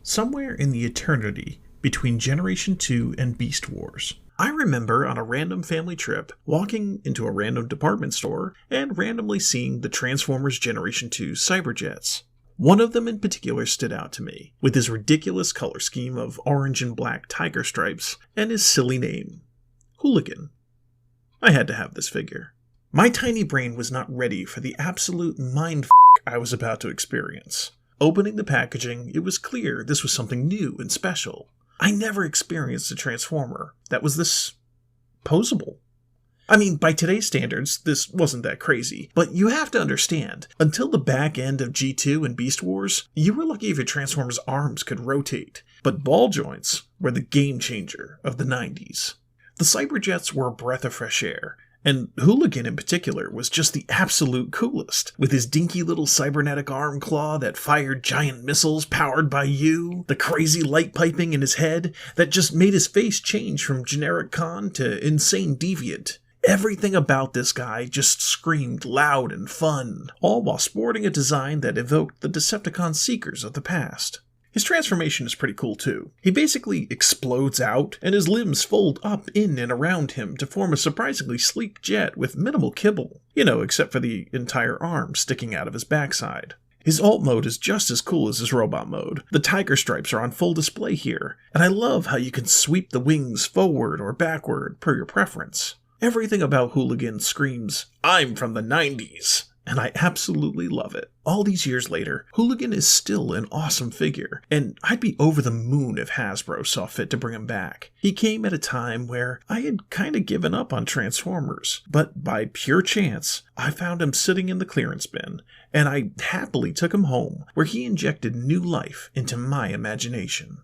somewhere in the eternity between Generation 2 and Beast Wars. I remember on a random family trip walking into a random department store and randomly seeing the Transformers Generation 2 Cyberjets. One of them in particular stood out to me, with his ridiculous color scheme of orange and black tiger stripes and his silly name, Hooligan. I had to have this figure. My tiny brain was not ready for the absolute mindfuck I was about to experience. Opening the packaging, it was clear this was something new and special. I never experienced a Transformer that was this posable. I mean, by today's standards, this wasn't that crazy, but you have to understand, until the back end of G2 and Beast Wars, you were lucky if your Transformer's arms could rotate, but ball joints were the game changer of the 90s. The Cyberjets were a breath of fresh air, and Hooligan in particular was just the absolute coolest, with his dinky little cybernetic arm claw that fired giant missiles powered by you, the crazy light piping in his head that just made his face change from generic con to insane deviant. Everything about this guy just screamed loud and fun, all while sporting a design that evoked the Decepticon seekers of the past. His transformation is pretty cool too. He basically explodes out, and his limbs fold up in and around him to form a surprisingly sleek jet with minimal kibble, except for the entire arm sticking out of his backside. His alt mode is just as cool as his robot mode. The tiger stripes are on full display here, and I love how you can sweep the wings forward or backward per your preference. Everything about Hooligan screams, "I'm from the 90s!" And I absolutely love it. All these years later, Hooligan is still an awesome figure, and I'd be over the moon if Hasbro saw fit to bring him back. He came at a time where I had kinda given up on Transformers, but by pure chance, I found him sitting in the clearance bin, and I happily took him home, where he injected new life into my imagination.